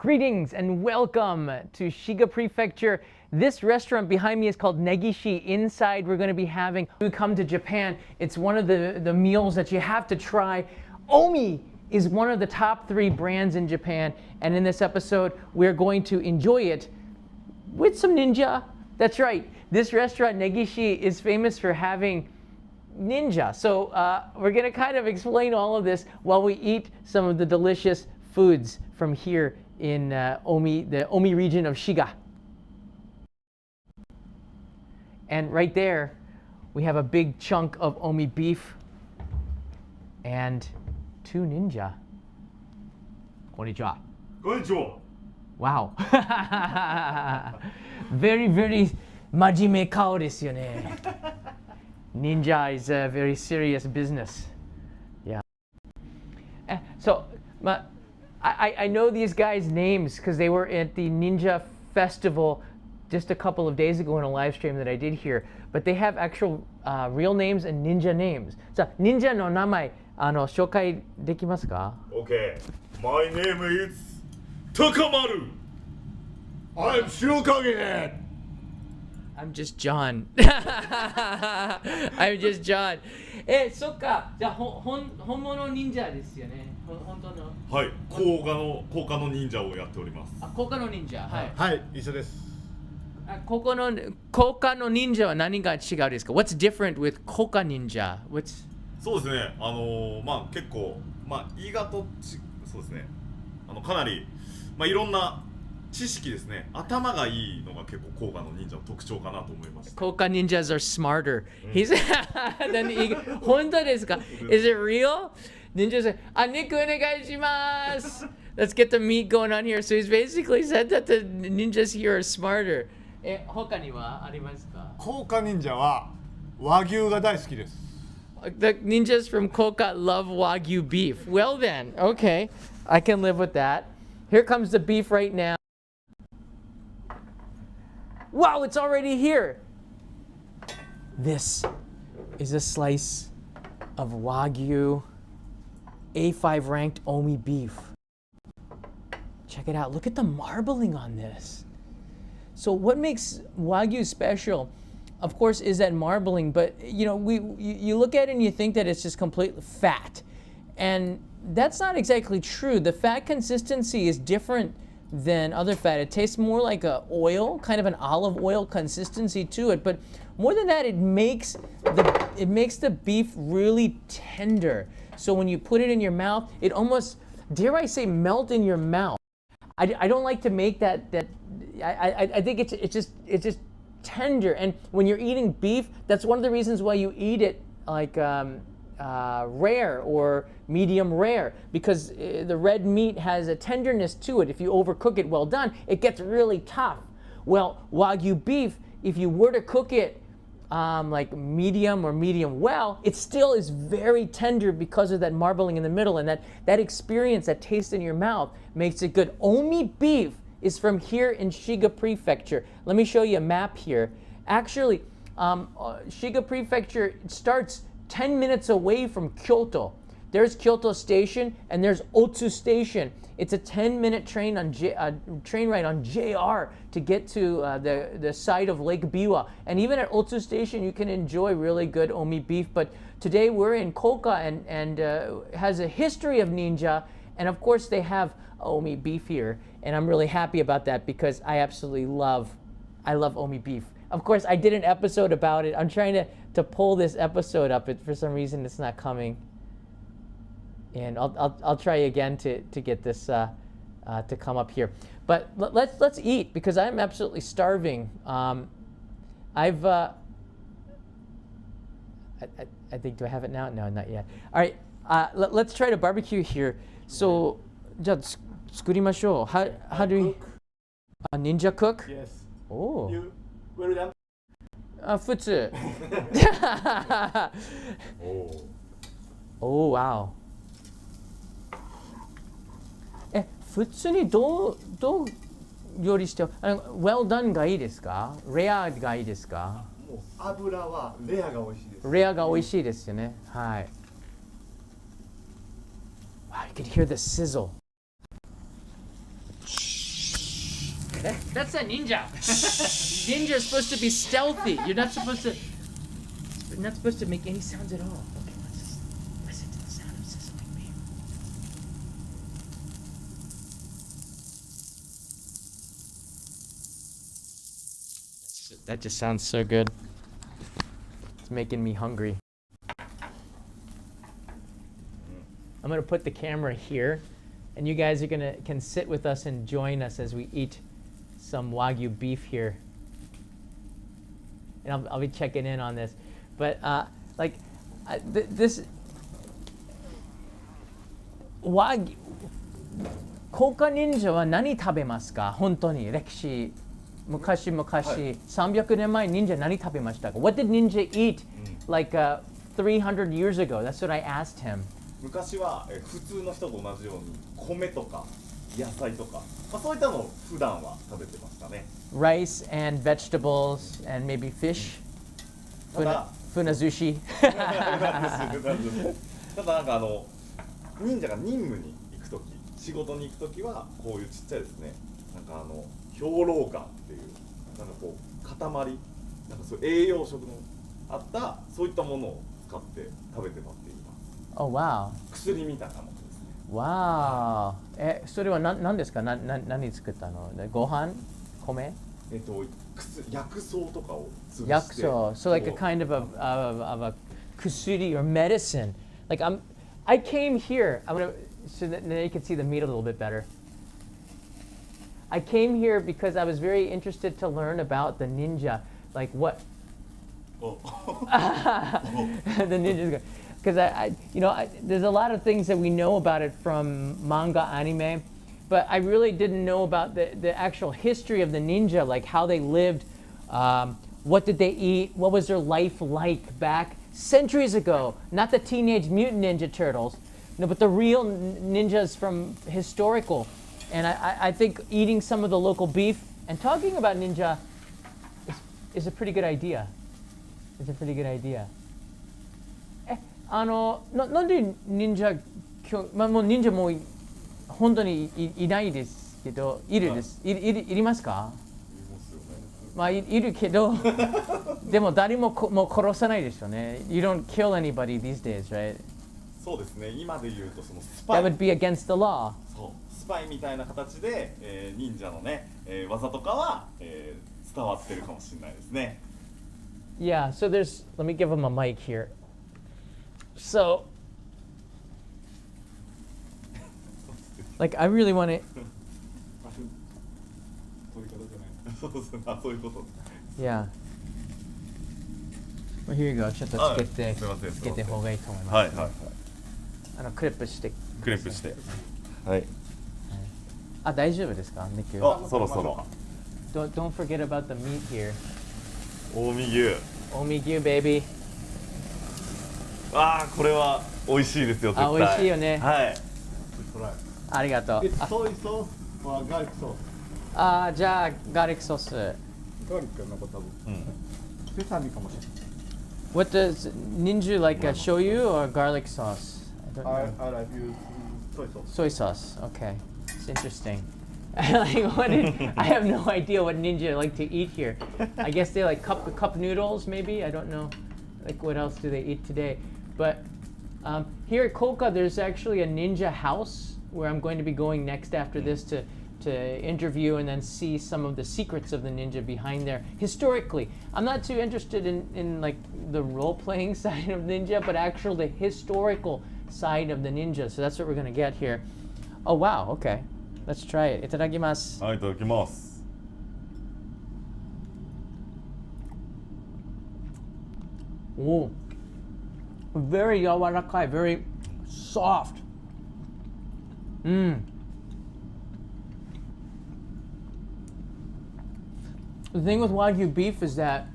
Greetings and welcome to Shiga Prefecture. This restaurant behind me is called Negishi. Inside we're going to be having, when we come to Japan, it's one of the meals that you have to try. Omi is one of the top 3 brands in Japan, and in this episode we're going to enjoy it with some ninja. That's right, this restaurant Negishi is famous for having ninja. So we're going to kind of explain all of this while we eat some of the delicious foods from here in the Omi region of Shiga. And right there, we have a big chunk of Omi beef and 2 ninja. Konnichiwa. Konnichiwa. Wow. Very, very majime kao desu yo ne. Ninja is a very serious business. Yeah. So, I know these guys' names because they were at the Ninja Festival just a couple of days ago in a live stream that I did here. But they have actual real names and ninja names. So, ninja no namae, 紹介できますか? Okay. My name is Takamaru. I'm Shirokage. I'm just John. I'm just John. そっか。じゃあ本物忍者ですよね。本当の。はい。高価の忍者をやっております。あ、高価の忍者。はい。はい、一緒です。高価の忍者は何が違うですか? What's different with Koka ninja? What's そうですね。まあ結構言い方そうですね。かなりいろんな知識ですね。頭がいいのが結構高価の忍者の特徴かなと思います。Koka ninjas are smarter. He's 本当ですか? Is it real? Ninjas say, 肉お願いします. Let's get the meat going on here. So he's basically said that the ninjas here are smarter. 他にはありますか? 高価忍者は和牛が大好きです。The ninjas from Koka love Wagyu beef. Well then, okay. I can live with that. Here comes the beef right now. Wow, it's already here. This is a slice of Wagyu A5 ranked Omi beef. Check it out. Look at the marbling on this. So what makes Wagyu special, of course, is that marbling, but you look at it and you think that it's just complete fat. And that's not exactly true. The fat consistency is different than other fat. It tastes more like a oil, kind of an olive oil consistency to it. But more than that, it makes the beef really tender. So when you put it in your mouth, it almost, dare I say, melt in your mouth. I don't like to make that. I think it's just tender. And when you're eating beef, that's one of the reasons why you eat it like rare or medium rare, because the red meat has a tenderness to it. If you overcook it well done, it gets really tough. Well, Wagyu beef, if you were to cook it like medium or medium well, it still is very tender because of that marbling in the middle, and that experience, that taste in your mouth makes it good. Omi beef is from here in Shiga Prefecture. Let me show you a map here. Actually, Shiga Prefecture starts 10 minutes away from Kyoto. There's Kyoto Station and there's Otsu Station. It's a 10-minute train ride on JR to get to the site of Lake Biwa. And even at Otsu Station, you can enjoy really good Omi beef. But today we're in Koka and has a history of ninja. And of course, they have Omi beef here. And I'm really happy about that because I absolutely love Omi beef. Of course, I did an episode about it. I'm trying to pull this episode up. For some reason, it's not coming. And I'll try again to get this to come up here. But let's eat because I'm absolutely starving. I think, do I have it now? No, not yet. All right, let's try to barbecue here. So, じゃあ作りましょう. How do we? Ninja cook? Yes. Oh. You well done. 普通. Oh wow. 普通にどう料理して、well done がいいですか? Rare がいいですか? もう油はレアが美味しいです。レアが美味しいですよね。はい。Wow, you could hear the sizzle. That's a ninja. Ninja is supposed to be stealthy. You're not supposed to make any sounds at all. Okay, let's just listen to the sound of sizzling beef. That just sounds so good. It's making me hungry. I'm gonna put the camera here, and you guys are can sit with us and join us as we eat some Wagyu beef here. And I'll be checking in on this, but this Wagyu. Koka ninja は何食べますか？本当に歴史。昔々、300年前忍者何食べましたか？ What did ninja eat like 300 years ago? That's what I asked him. 昔は普通の人と同じように米とか野菜とか、そういったのを普段は食べてましたね。Rice and vegetables and maybe fish. ただ Funazushi. ただなんか忍者が任務に行くとき、仕事に行くときはこういうちっちゃいですね、なんか兵糧丸っていうなんかこう塊、なんかそう栄養食のあったそういったものを使って食べてたっています。Oh wow. 薬みたいなものですね。Wow. それは何ですか？何作ったの？ご飯？米？薬草とかを潰して。薬草. So like a kind of a kusuri or medicine. Like I came here. I'm gonna so that now you can see the meat a little bit better. I came here because I was very interested to learn about the ninja, like what Oh. the ninjas. Because there's a lot of things that we know about it from manga, anime, but I really didn't know about the actual history of the ninja, like how they lived, what did they eat, what was their life like back centuries ago. Not the Teenage Mutant Ninja Turtles, no, but the real ninjas from historical. And I think eating some of the local beef and talking about ninja is a pretty good idea. It's a pretty good idea. なんで忍者もう忍者もう本当にいないですけど、いるです。いりますか？まあいるけど、でも誰ももう殺さないですよね。You don't kill anybody these days, right? そうですね。今で言うとそのスパイ。That would be against the law. そう、スパイみたいな形で、忍者のね、技とかは、伝わってるかもしれないですね。Yeah, so let me give him a mic here. So, like, I really want to. そういうこと。Yeah. Well, here you go. ちょっとつけて、つけて方がいいと思います。はいはいはい。クリップして。クリップして。はい。あ、大丈夫ですか？ミキュあ、そろそろ。Don't forget about the meat here. 近江牛。近江牛 baby。あー、これは美味しいですよ。絶対。あ、美味しいよね。はい。ありがとう。ソイソースはガーリックソース。あ、じゃあガーリックソース。ガーリックのこと多分。セサミかもしれない。What does ninja like? A shoyu or garlic sauce? I don't know. I like use soy sauce. Soy sauce. Okay, it's interesting. Like, I have no idea what ninja like to eat here. I guess they like cup noodles, maybe. I don't know. Like, what else do they eat today? But here at Koka, there's actually a ninja house where I'm going to be going next after this to interview and then see some of the secrets of the ninja behind there. Historically, I'm not too interested in like the role-playing side of ninja, but actually the historical side of the ninja. So that's what we're gonna get here. Oh wow, okay. Let's try it. いただきます。はい、いただきます。Oh, very 柔らかい, very soft. The thing with Wagyu beef is that,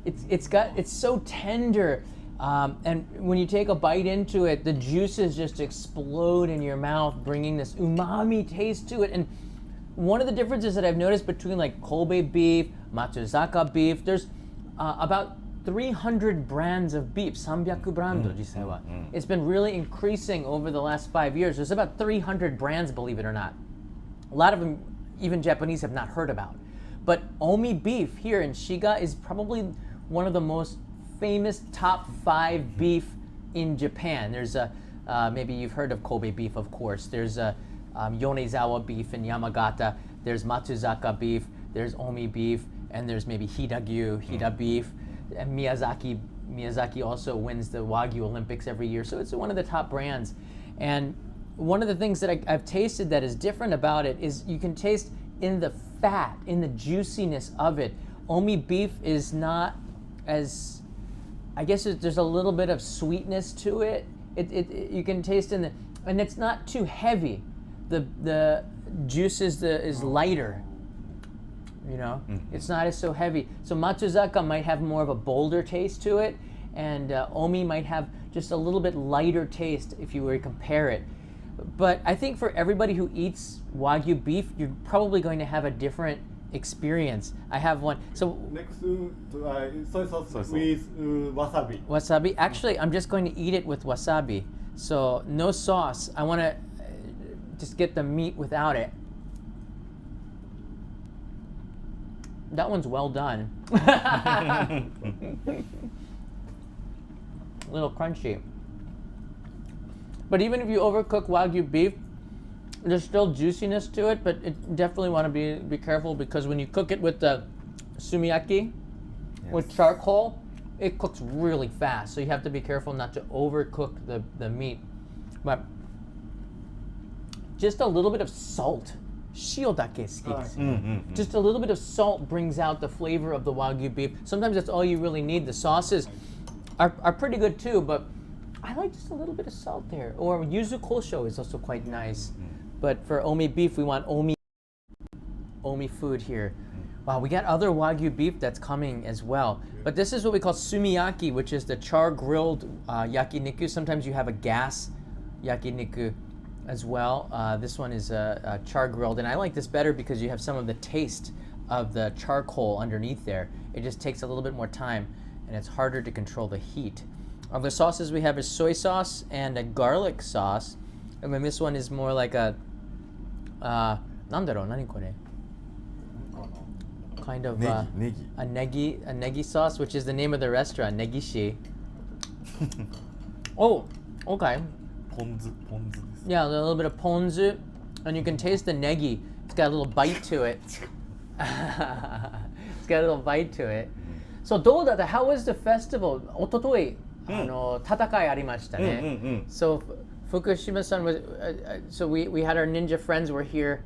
it's so tender, and when you take a bite into it, the juices just explode in your mouth, bringing this umami taste to it. And one of the differences that I've noticed between like Kobe beef, Matsuzaka beef, there's about 300 brands of beef, 300 brand,実際は. It's been really increasing over the last 5 years. There's about 300 brands, believe it or not. a lot of them even Japanese have not heard about. But omi beef here in Shiga is probably one of the most famous top 5 beef in Japan. There's a, maybe you've heard of Kobe beef, of course. There's a Yonezawa beef in Yamagata. There's Matsuzaka beef. There's omi beef. And there's maybe Hida beef. And Miyazaki also wins the Wagyu Olympics every year. So it's one of the top brands. And one of the things that I've tasted that is different about it is you can taste in the fat, in the juiciness of it. Omi beef is not as, I guess there's a little bit of sweetness to it. You can taste in the, and it's not too heavy. The juice is lighter. You know, it's not as so heavy. So Matsuzaka might have more of a bolder taste to it, and Omi might have just a little bit lighter taste if you were to compare it. But I think for everybody who eats Wagyu beef, you're probably going to have a different experience. I have one. So Next to soy sauce with wasabi. Wasabi. Actually, I'm just going to eat it with wasabi. So no sauce. I want to just get the meat without it. That one's well done. A little crunchy. But even if you overcook Wagyu beef, there's still juiciness to it, but it definitely want to be careful because when you cook it with the sumiyaki, with charcoal, it cooks really fast. So you have to be careful not to overcook the meat. But just a little bit of salt. Shio dake suki desu. Just a little bit of salt brings out the flavor of the Wagyu beef. Sometimes that's all you really need. The sauces are pretty good too, but I like just a little bit of salt there. Or yuzu kosho is also quite nice. But for omi beef, we want omi food here. Wow, we got other Wagyu beef that's coming as well. But this is what we call sumiyaki, which is the char-grilled yakiniku. Sometimes you have a gas yakiniku as well. This one is char-grilled, and I like this better because you have some of the taste of the charcoal underneath there. It just takes a little bit more time, and it's harder to control the heat. The sauces we have is soy sauce and a garlic sauce. And then this one is more like a, nandaro, nani kore? Kind of a negi sauce, which is the name of the restaurant, Negishi. Oh, okay. Yeah, a little bit of ponzu, and you can taste the negi. It's got a little bite to it. It's got a little bite to it. So, how was the festival? Ototoi, 戦いありましたね. So, Fukushima-san was. So we had our ninja friends were here.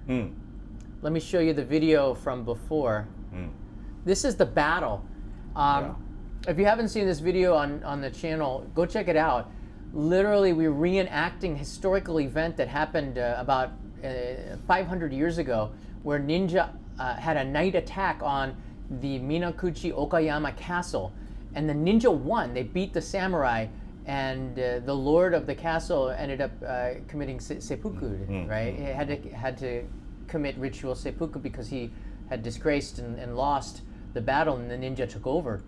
Let me show you the video from before. This is the battle. If you haven't seen this video on the channel, go check it out. Literally, we're reenacting a historical event that happened about 500 years ago, where ninja had a night attack on the Minakuchi Okayama castle, and the ninja won. They beat the samurai, and the lord of the castle ended up committing seppuku. Right? He had to commit ritual seppuku because he had disgraced and lost the battle, and the ninja took over.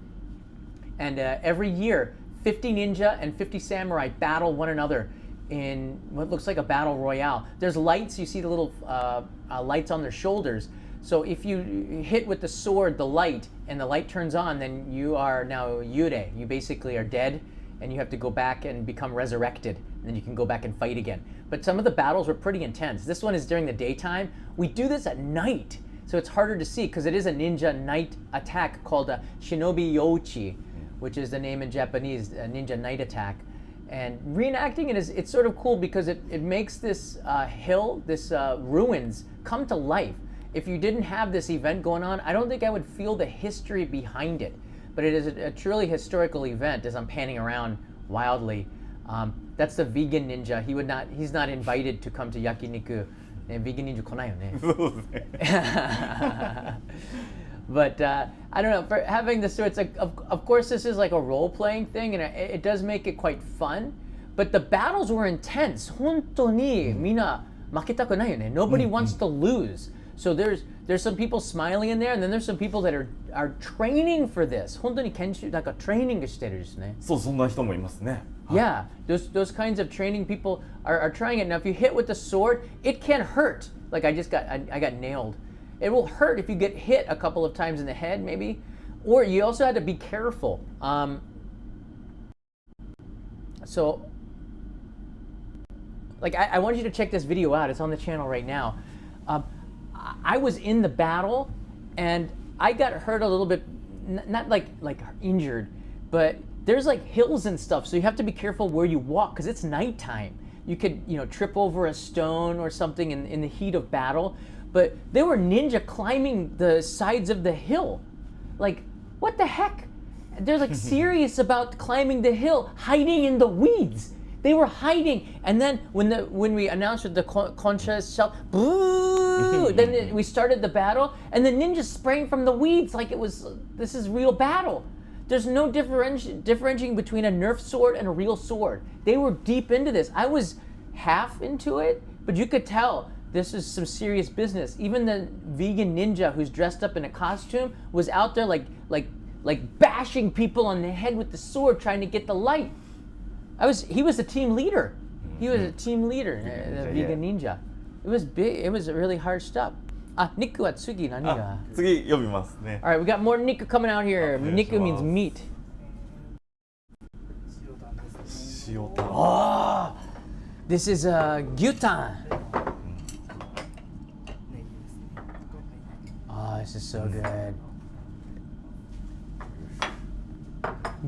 And every year, 50 ninja and 50 samurai battle one another in what looks like a battle royale. There's lights, you see the little lights on their shoulders. So if you hit with the sword the light and the light turns on, then you are now yurei. You basically are dead and you have to go back and become resurrected. And then you can go back and fight again. But some of the battles were pretty intense. This one is during the daytime. We do this at night. So it's harder to see because it is a ninja night attack called a shinobi youchi, which is the name in Japanese, a ninja night attack. And reenacting it it's sort of cool because it makes this hill, this ruins, come to life. If you didn't have this event going on, I don't think I would feel the history behind it. But it is a truly historical event as I'm panning around wildly. That's the vegan ninja. He's not invited to come to yakiniku. Vegan ninja konai yo ne. But I don't know, for having this, so it's like, of course this is like a role-playing thing, and it does make it quite fun, but the battles were intense. Honto ni mina maketaku nai yo ne. Nobody wants to lose. So there's some people smiling in there, and then there's some people that are training for this. 本当に研修なんかトレーニングしてるですね。そうそんな人もいますね。Yeah, those kinds of training people are trying it. Now, if you hit with the sword, it can hurt. Like I got nailed. It will hurt if you get hit a couple of times in the head, maybe. Or you also had to be careful. So, like I want you to check this video out. It's on the channel right now. I was in the battle, and I got hurt a little bit, not like injured, but there's like hills and stuff, so you have to be careful where you walk because it's nighttime. You could, trip over a stone or something in the heat of battle. But there were ninja climbing the sides of the hill. Like, what the heck? They're like serious about climbing the hill, hiding in the weeds. They were hiding, and then when we announced with the concha shell, boo! Then we started the battle, and the ninjas sprang from the weeds like this is real battle. There's no differentiating between a Nerf sword and a real sword. They were deep into this. I was half into it, but you could tell this is some serious business. Even the vegan ninja who's dressed up in a costume was out there like bashing people on the head with the sword, trying to get the light. He was a team leader. He was a team leader, the vegan ninja. It was big. It was really hard stuff. Niku wa tsugi nani ga? 次読みますね。 All right, we got more niku coming out here. Niku means meat. 塩タン。 Oh, this is gyutan. Oh, this is so good.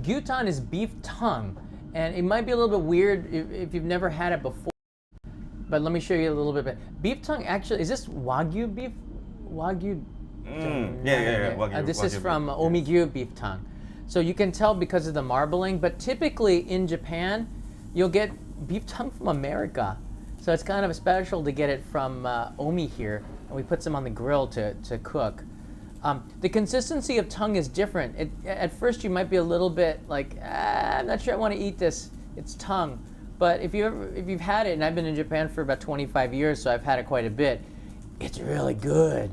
Gyutan is beef tongue, and it might be a little bit weird if you've never had it before. But let me show you a little bit. Beef tongue, actually, is this Wagyu beef? Wagyu? Yeah. Wagyu, This is Wagyu from beef, Omigyu beef tongue. So you can tell because of the marbling, but typically in Japan, you'll get beef tongue from America. So it's kind of special to get it from Omi here, and we put some on the grill to cook. The consistency of tongue is different. At first you might be a little bit like, I'm not sure I want to eat this. It's tongue. But if you've had it, and I've been in Japan for about 25 years, so I've had it quite a bit, it's really good.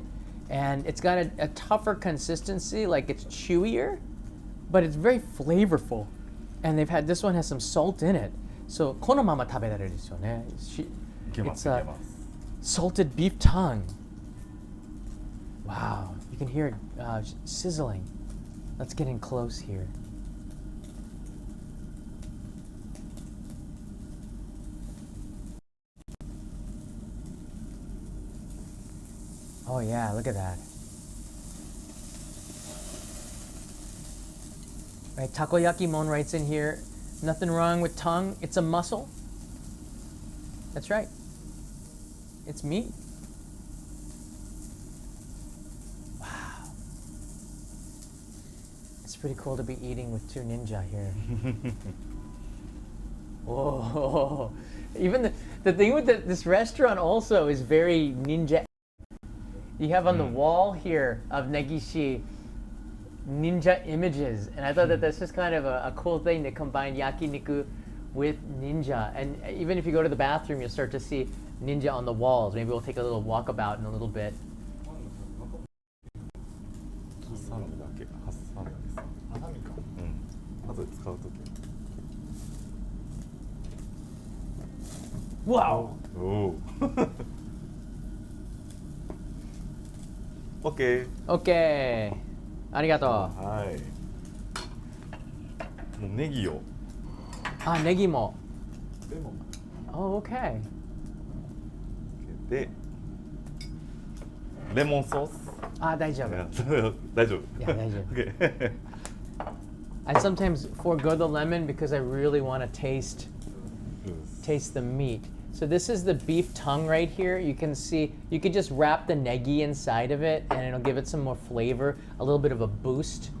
And it's got a tougher consistency, like it's chewier, but it's very flavorful. And this one has some salt in it. So このまま食べられるですよね。It's salted beef tongue. Wow, you can hear it sizzling. Let's get in close here. Oh yeah, look at that. Right, Takoyaki Mon writes in here, nothing wrong with tongue, it's a muscle. That's right. It's meat. Wow. It's pretty cool to be eating with two ninja here. Whoa. Even the thing with this restaurant also is very ninja. You have on the wall here of Negishi ninja images, and I thought that that's just kind of a cool thing to combine yakiniku with ninja. And even if you go to the bathroom, you'll start to see ninja on the walls. Maybe we'll take a little walkabout in a little bit. 挟むだけ挟むです。後で使うとき。 Wow. おお。オッケー。 Okay. ありがとう。はい。もうネギを。ネギも。レモン。 Oh, okay. で、レモンソース。大丈夫。大丈夫。Yeah, 大丈夫。Okay. I sometimes forego the lemon because I really want to taste the meat. So this is the beef tongue right here. You can see, you could just wrap the negi inside of it and it'll give it some more flavor, a little bit of a boost.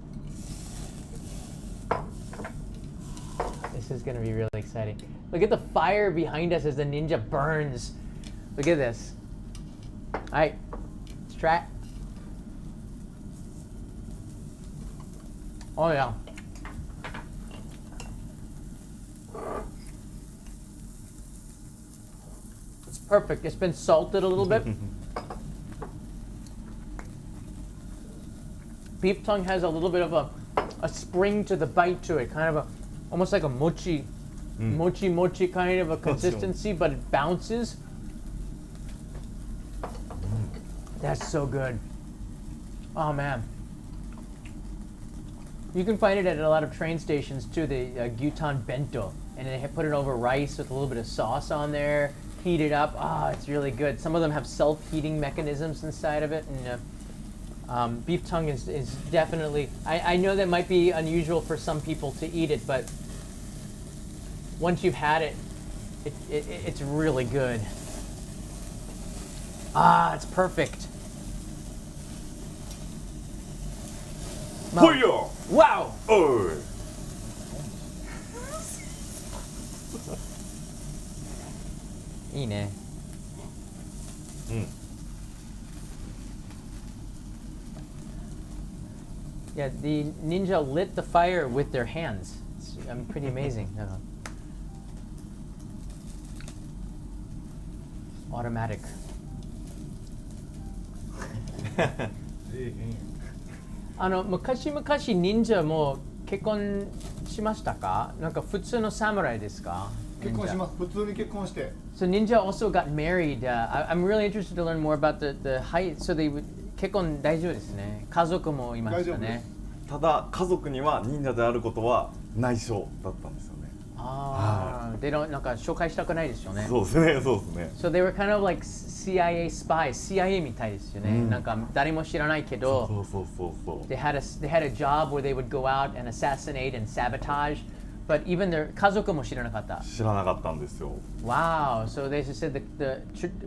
This is gonna be really exciting. Look at the fire behind us as the ninja burns. Look at this. All right, let's try it. Oh yeah. It's perfect. It's been salted a little bit. beef tongue has a little bit of a spring to the bite to it, kind of almost like a mochi kind of a consistency, but it bounces. That's so good. Oh man. You can find it at a lot of train stations too, the gyutan bento. And they put it over rice with a little bit of sauce on there, heat it up. Ah, it's really good. Some of them have self-heating mechanisms inside of it. And beef tongue is definitely, I know that might be unusual for some people to eat it, but once you've had it, it's really good. Ah, it's perfect. Ho yo! Wow! Oh! いいね。Yeah, the ninja lit the fire with their hands. It's pretty amazing. Automatic. 昔々忍者も結婚しましたか？なんか普通の侍ですか？結婚します。普通に結婚して。So Ninja also got married. I'm really interested to learn more about the height. So they would 結婚大丈夫ですね。家族もいましたね。ただ家族には忍者であることは内緒だったんですよね。ああ、they don't なんか紹介したくないですよね。そうですね、そうですね。So they were kind of like CIA spies, CIA みたいですよね。なんか誰も知らないけど、they had a job where they would go out and assassinate and sabotage, but even their 家族も知らなかった。知らなかったんですよ。Wow, so they said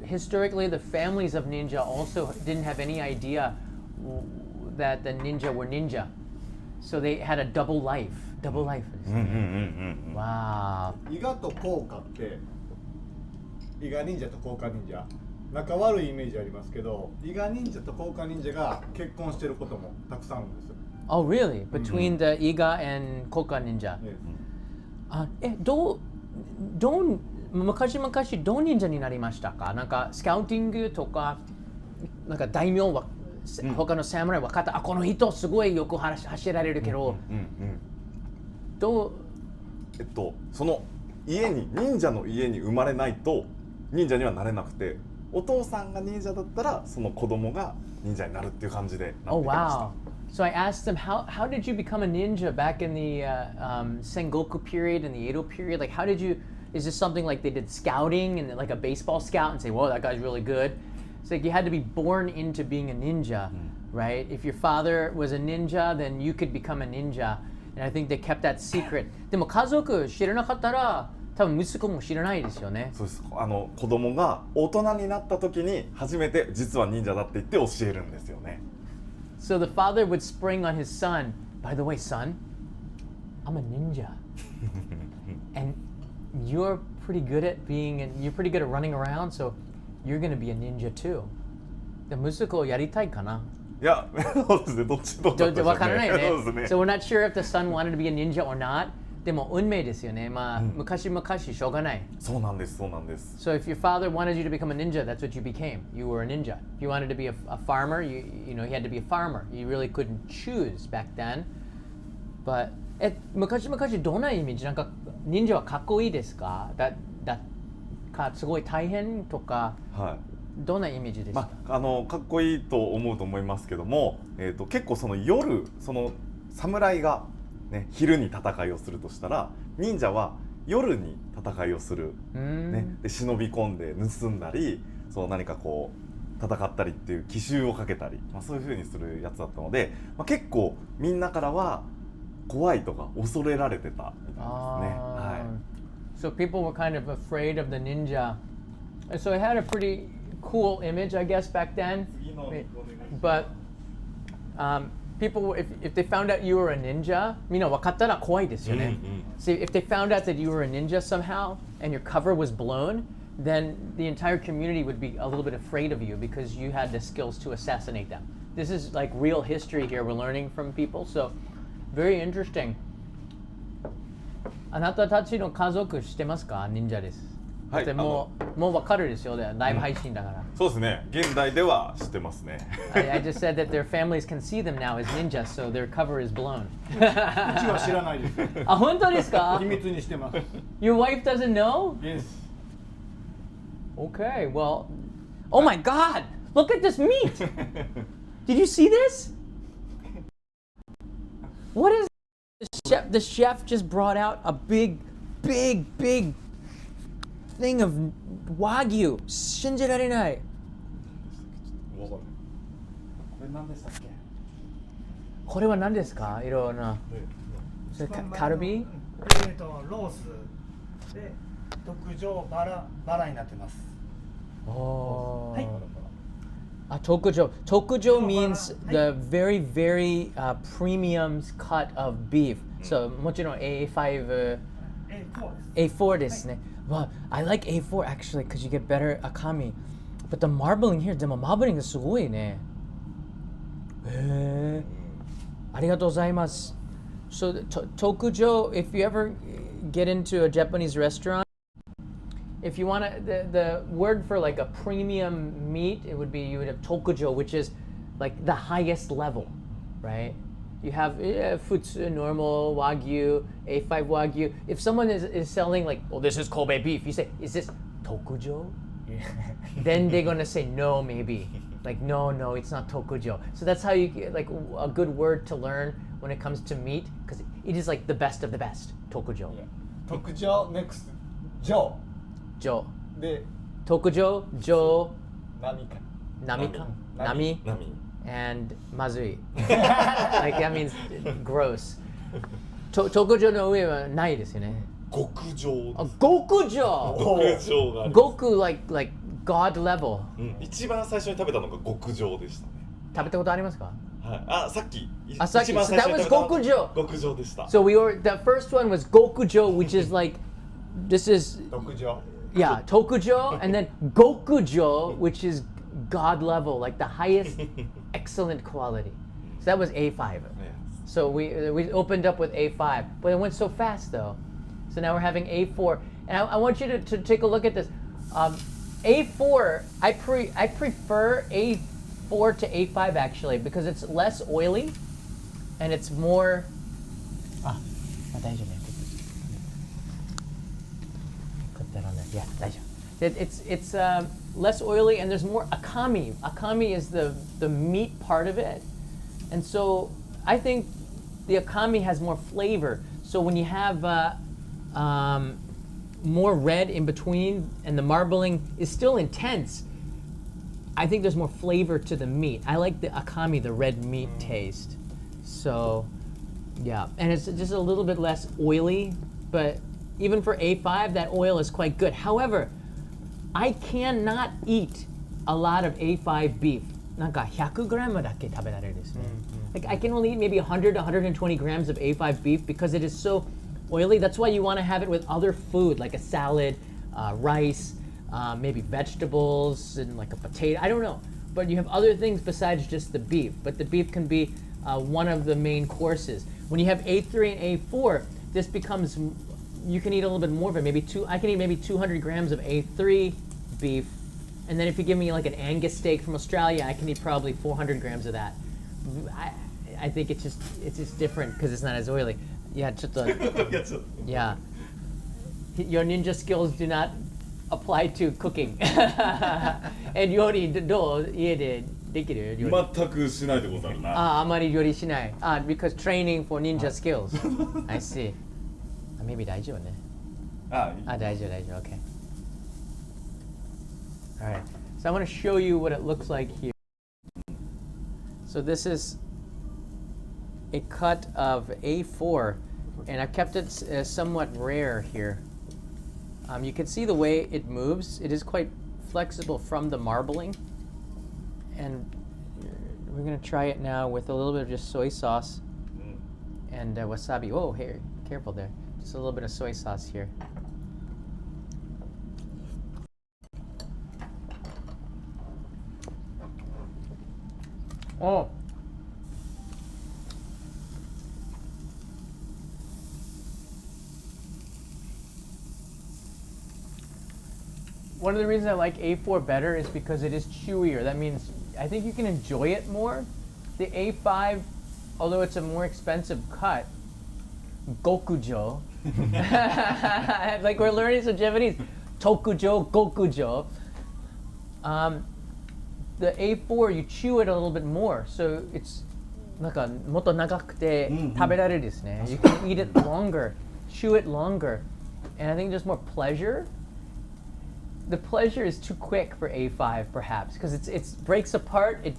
historically the families of ninja also didn't have any idea that the ninja were ninja. So they had a double life. Double life. Wow. 伊賀と甲賀って伊賀忍者と甲賀忍者仲悪いイメージありますけど、伊賀忍者と甲賀忍者が結婚してることもたくさんあるんですよ。Oh really? Between the Iga and Koka ninja. Yes. どう昔々どう忍者になりましたか？なんかスカウティングとかなんか大名は他の侍分かった。あ、この人すごいよく走られるけど。どうその家に忍者の家に生まれないと忍者にはなれなくて、お父さんが忍者だったらその子供が忍者になるっていう感じでなってきました。So I asked them, how did you become a ninja back in the Sengoku period and the Edo period? Like, how did you? Is this something like they did scouting and like a baseball scout and say, "Whoa, that guy's really good"? It's like you had to be born into being a ninja, right? If your father was a ninja, then you could become a ninja. And I think they kept that secret. でも家族知らなかったら、多分息子も知らないですよね。そうです。子供が大人になった時に初めて実は忍者だって言って教えるんですよね。So the father would spring on his son. By the way, son, I'm a ninja, and you're pretty good at you're pretty good at running around. So you're going to be a ninja too. で息子やりたいかな。いや、そうですね。どっちだったでしょうね。わからないよね。そうですね。So we're not sure if the son wanted to be a ninja or not. でも運命ですよね。まあ、昔々しょうがない。そうなんです、そうなんです。So if your father wanted you to become a ninja, that's what you became. You were a ninja. If you wanted to be a farmer, you know, he had to be a farmer. You really couldn't choose back then. But 昔々どんなイメージ？なんか忍者はかっこいいですか？すごい大変とか。はい。どんなイメージですか？かっこいいと思うと思いますけども、結構その夜その侍が、ね、昼に戦いをするとしたら忍者は夜に戦いをする、ね、で忍び込んで盗んだりそう何かこう戦ったりっていう奇襲をかけたり、そういう風にするやつだったので、結構みんなからは怖いとか恐れられてたみたいですね。はい。So people were kind of afraid of the ninja. So it had a pretty cool image, I guess, back then. But people, if they found out you were a ninja, みんな分かったら怖いですよね。See, if they found out that you were a ninja somehow and your cover was blown, then the entire community would be a little bit afraid of you because you had the skills to assassinate them. This is like real history here we're learning from people, so very interesting. あなたたちの家族知ってますか？忍者です。だってもうわかるでしょ、ライブ配信だから。そうですね、現代では知ってますね。I just said that their families can see them now as ninjas, so their cover is blown. うちは知らないです。あ、本当ですか？秘密にしてます。Your wife doesn't know? Yes. Okay, well, oh my God! Look at this meat! Did you see this? What is the chef just brought out a big thing of Wagyu. 信じられない。わかんない。これ何でしたっけ？これは何ですか？いろいろな。それカルビ？ロースで特上バラになってます。おー。はい。特上 means the very premium cut of beef. So もちろん A5 A4 ですね。Well, I like A4 actually because you get better akami. But the marbling here, でもマーブリングすごいね。へえ。ありがとうございます。So tokujo, if you ever get into a Japanese restaurant, if you want to, the word for like a premium meat, it would be, you would have tokujo, which is like the highest level, right? You have futsu, normal, Wagyu, A5 Wagyu. If someone is selling like, well, this is Kobe beef, you say, is this tokujo? Then they're going to say no, maybe. Like, no, it's not tokujo. So that's how you get like a good word to learn when it comes to meat, because it is like the best of the best, tokujo. Yeah. 特上 next 上 Jo. で Tokujo, jo, 波か。 nami, nami, 波 and mazui. Like that means gross. Tokujo no ue wa nai desu yo ne. 極上あ、です。Gokujo! 極上がある。 Goku like God level. 一番最初に食べたのが極上でしたね。食べたことありますか？はい。あ、さっき。あ、さっき。一番最初に That was 食べたの Gokujo. 極上でした。 So the first one was Gokujo, which is like, this is, 特上 yeah, Tokujo, and then Gokujo, which is God level, like the highest excellent quality. So that was A5. Yeah. So we opened up with A5, but it went so fast though. So now we're having A4, and I want you to take a look at this. A4, I prefer A4 to A5 actually because it's less oily, and it's more. Put that on there. Yeah, 大丈夫. It's less oily, and there's more akami. Akami is the meat part of it, and so I think the akami has more flavor. So when you have more red in between, and the marbling is still intense, I think there's more flavor to the meat. I like the akami, the red meat taste. So, yeah, and it's just a little bit less oily, but even for A5, that oil is quite good. However, I cannot eat a lot of A5 beef. なんか100 grams だけ食べられるですね。Like I can only eat maybe 100 to 120 grams of A5 beef because it is so oily. That's why you want to have it with other food like a salad, rice, maybe vegetables and like a potato. I don't know, but you have other things besides just the beef. But the beef can be one of the main courses. When you have A3 and A4, this becomes, you can eat a little bit more of it. I can eat maybe 200 grams of A3 beef, and then if you give me like an Angus steak from Australia, I can eat probably 400 grams of that. I think it's just different because it's not as oily. Yeah, ちょっと yeah. Your ninja skills do not apply to cooking. And 料理どう？家でできる？料理。全くしないでござるな。あまり料理しない。because training for ninja skills. I see. Maybe 大丈夫ね。大丈夫。Okay. All right. So I want to show you what it looks like here. So this is a cut of A4, and I've kept it somewhat rare here. You can see the way it moves. It is quite flexible from the marbling. And we're going to try it now with a little bit of just soy sauce and wasabi. Oh, here, careful there. Just a little bit of soy sauce here. Oh. one of the reasons I like A4 better is because it is chewier. That means I think you can enjoy it more. The A5, although it's a more expensive cut, gokujo. Like we're learning some Japanese. Tokujo, gokujo. The A4, you chew it a little bit more, so it's なんかもっと長くて食べられるですね。You can eat it longer, chew it longer, and I think there's more pleasure. The pleasure is too quick for A5 perhaps because it breaks apart. It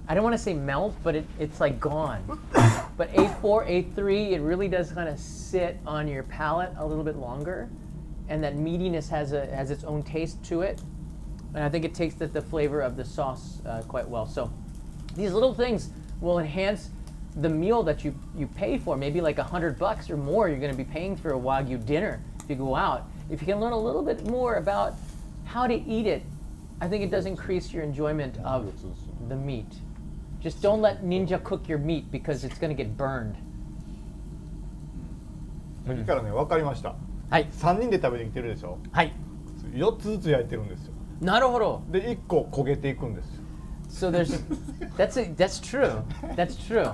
I don't want to say melt, but it's like gone. But A4, A3, it really does kind of sit on your palate a little bit longer, and that meatiness has its own taste to it, and I think it takes the flavor of the sauce quite well. So these little things will enhance the meal that you pay for. Maybe like $100 or more you're going to be paying for a Wagyu dinner if you go out. If you can learn a little bit more about how to eat it, I think it does increase your enjoyment of the meat. Just don't let Ninja cook your meat because it's going to get burned. さっきからね、分かりました。はい。3人で食べてきてるでしょ。はい。4つずつ焼いてるんですよ。なるほど。で、1個焦げていくんですよ。So that's true. That's true.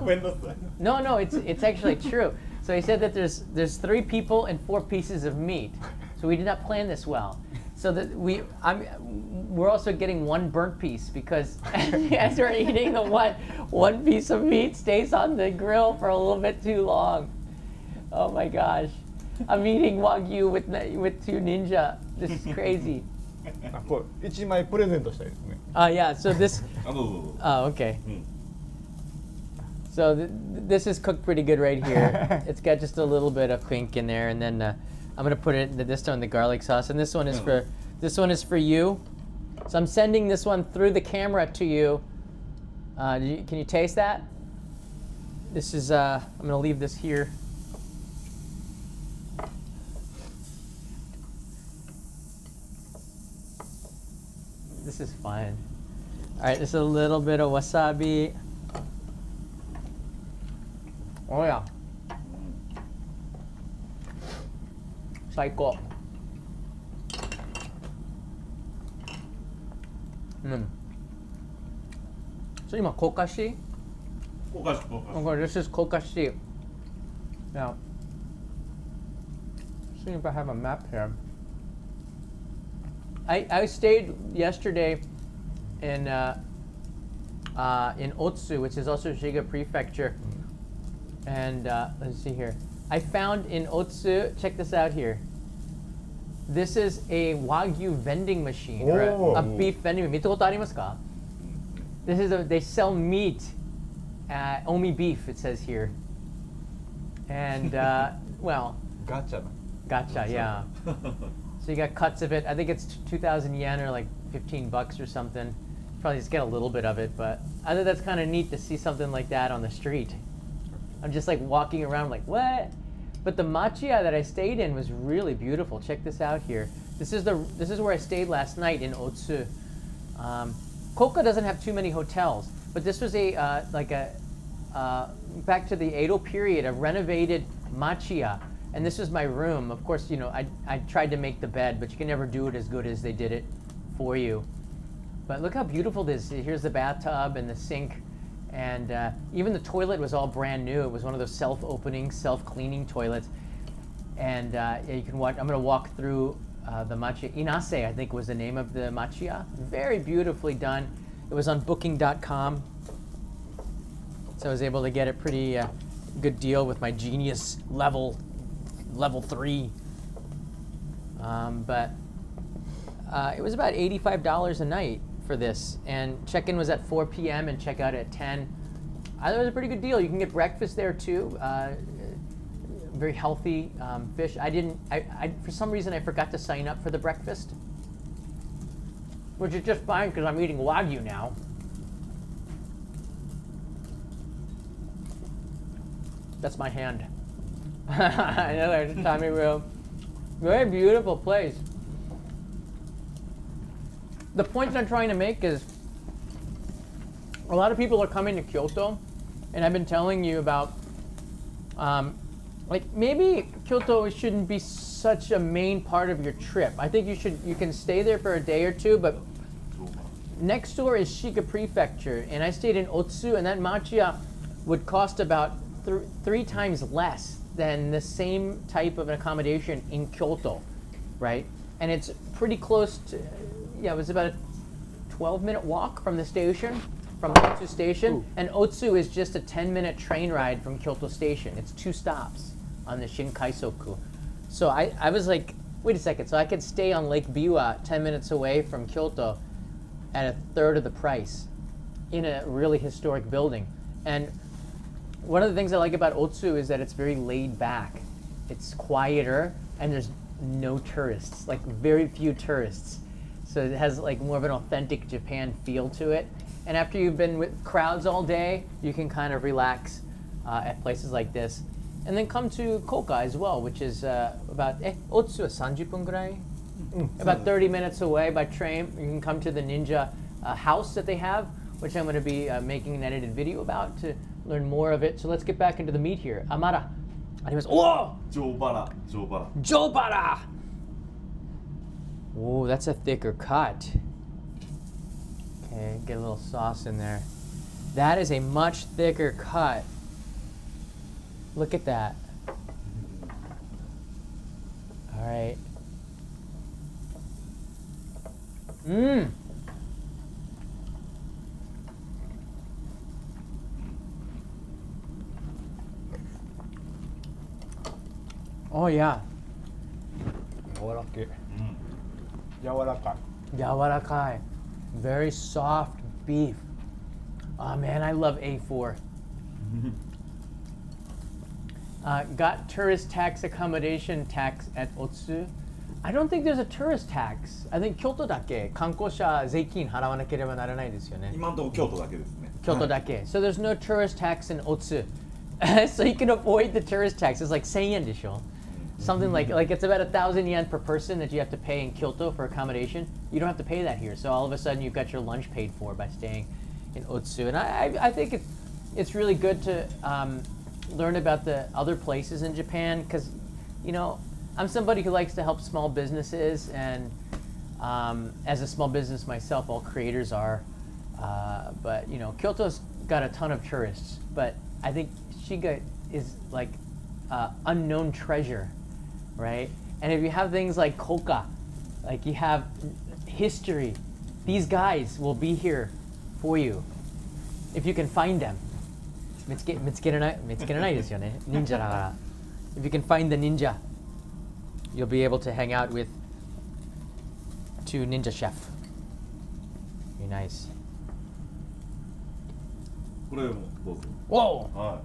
No, it's actually true. So he said that there's 3 people and 4 pieces of meat. So we did not plan this well. So that we're also getting 1 burnt piece because as we're eating the one piece of meat stays on the grill for a little bit too long. Oh my gosh. I'm eating Wagyu with 2 ninja. This is crazy. これ1枚プレゼントしたいですね。Yeah, so this Oh, okay. So this is cooked pretty good right here. It's got just a little bit of pink in there, and then I'm gonna put it this time the garlic sauce, and this one is for you. So I'm sending this one through the camera to you. Can you taste that? This is I'm gonna leave this here. This is fun. All right, just a little bit of wasabi. Oh yeah. 最高。So 今Kokaし? Okay, this is Kokaし. Now, see if I have a map here. I stayed yesterday in Otsu, which is also Shiga Prefecture, and let's see here. I found in Otsu. Check this out here. This is a Wagyu vending machine, or a beef vending machine. 見たことありますか? This is they sell meat, omi beef. It says here, and well, Gotcha. Yeah. So you got cuts of it. I think it's 2,000 yen or like $15 or something. Probably just get a little bit of it, but I think that's kind of neat to see something like that on the street. I'm just like walking around like, what? But the machiya that I stayed in was really beautiful. Check this out here. This is where I stayed last night in Otsu. Koka doesn't have too many hotels, but this was back to the Edo period, a renovated machiya. And this was my room. Of course, you know, I tried to make the bed, but you can never do it as good as they did it for you. But look how beautiful this is. Here's the bathtub and the sink. And even the toilet was all brand new. It was one of those self-opening, self-cleaning toilets. And you can watch. I'm going to walk through the machiya. Inase, I think, was the name of the machiya. Very beautifully done. It was on Booking.com. So I was able to get a pretty good deal with my genius level 3. But it was about $85 a night for this, and check-in was at 4 p.m. and check-out at 10. I thought it was a pretty good deal. You can get breakfast there too. Very healthy fish. I for some reason I forgot to sign up for the breakfast, which is just fine because I'm eating Wagyu now. That's my hand. I know there's a tummy room. Very beautiful place. The point that I'm trying to make is a lot of people are coming to Kyoto, and I've been telling you about like maybe Kyoto shouldn't be such a main part of your trip. I think you can stay there for a day or two, but next door is Shiga Prefecture, and I stayed in Otsu, and that machiya would cost about three times less than the same type of an accommodation in Kyoto, right? And it's pretty close to, it was about a 12-minute walk from the station, from Otsu Station. Ooh. And Otsu is just a 10-minute train ride from Kyoto Station. It's 2 stops on the Shinkaisoku. So I was like, wait a second, so I could stay on Lake Biwa 10 minutes away from Kyoto at a third of the price in a really historic building. And one of the things I like about Otsu is that it's very laid back. It's quieter, and there's no tourists, like very few tourists. So it has like more of an authentic Japan feel to it. And after you've been with crowds all day, you can kind of relax at places like this. And then come to Koka as well, which is about, Otsu is 30分ぐらい? About 30 minutes away by train. You can come to the ninja house that they have, which I'm going to be making an edited video about to learn more of it. So let's get back into the meat here. Amara. Oh! 上原 Jobara! Oh, that's a thicker cut. Okay, get a little sauce in there. That is a much thicker cut. Look at that. All right. Mmm. Oh yeah. 柔らけ。うん、柔らかい。 Yawarakai. Very soft beef. Oh man, I love A4. Got tourist tax accommodation tax at Otsu. I don't think there's a tourist tax. I think Kyoto だけ観光者税金払わなければならないですよね。今のところ京都だけですね。Kyoto だけ. So there's no tourist tax in Otsu. So you can avoid the tourist tax. It's like 1000 yen でしょ? Something like it's about 1,000 yen per person that you have to pay in Kyoto for accommodation. You don't have to pay that here. So all of a sudden you've got your lunch paid for by staying in Otsu. And I think it's really good to learn about the other places in Japan, because, you know, I'm somebody who likes to help small businesses, and as a small business myself, all creators are. But, you know, Kyoto's got a ton of tourists, but I think Shiga is like unknown treasure, right? And if you have things like Koka, like you have history, these guys will be here for you if you can find them. 見つけれないですよね。忍者だから。If you can find the ninja, you'll be able to hang out with 2 ninja chef. Very nice. これもどうぞ。 Whoa! は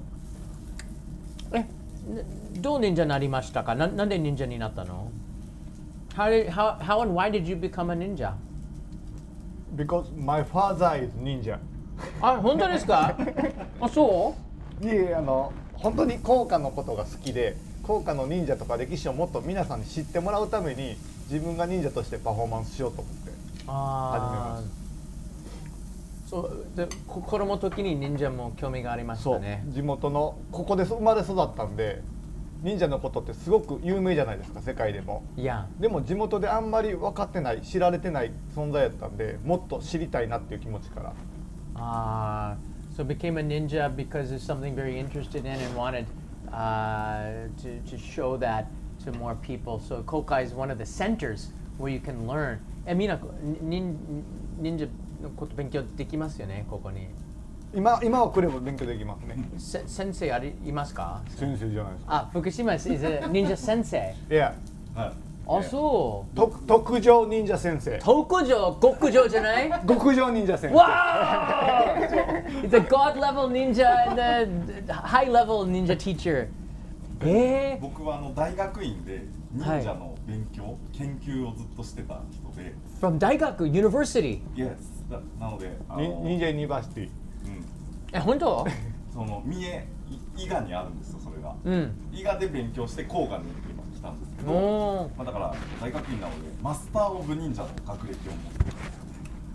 どう忍者になりましたか？なんで忍者になったの？ How and why did you become a ninja? Because my father is ninja. あ、本当ですか？あ、そう？いえ、本当に効果のことが好きで、効果の忍者とか歴史をもっと皆さんに知ってもらうために、自分が忍者としてパフォーマンスしようと思って始めました。そうで、子供の時に忍者も興味がありましたね。そう、地元のここで生まれ育ったんで、忍者のことってすごく有名じゃないですか、世界でも。いや。でも地元であんまり分かってない、知られてない存在やったんで、もっと知りたいなっていう気持ちから。So became a ninja because it's something very interested in and wanted to show that to more people. So Koka is one of the centers where you can learn. みんな忍者のこと勉強できますよね、ここに。今は来れば勉強できますね。先生いますか？先生じゃないですか。あ、福島 is a ninja sensei. いや、い。はい。あ、そう。特上忍者先生。特上、極上じゃない？極上忍者先生。Wow! It's a god level ninja and a high level ninja teacher. 僕は大学院で忍者の勉強、研究をずっとしてた人で。From 大学 University. Yes。なので忍者ユニバーシティ。え、本当？その伊賀にあるんですよ、それが。うん。伊賀で勉強して甲賀に今来たんですけど、まあだから大学院なのでマスターオブ忍者の学歴を持って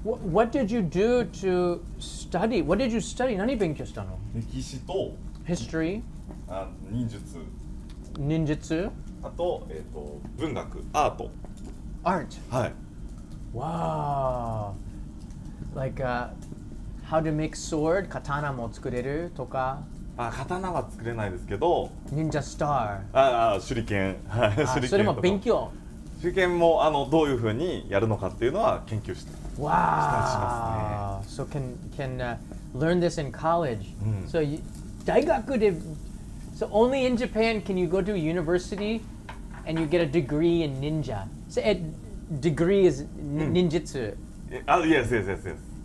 ます。What did you do to study? What did you study? 何勉強したの？歴史とHistory? 忍術 ninjutsu? あと、文学、アート。 Art. はい。 Wow. Like how to make sword, katana も作れるとか。刀は作れないですけど、 Ninja Star. 手裏剣、はい、手裏剣とか。それも勉強。手裏剣もどういうふうにやるのかっていうのは研究して。 Wow. So can learn this in college. So daikaku de. So only in Japan can you go to a university and you get a degree in ninja. So a degree is ninjutsu. Yes.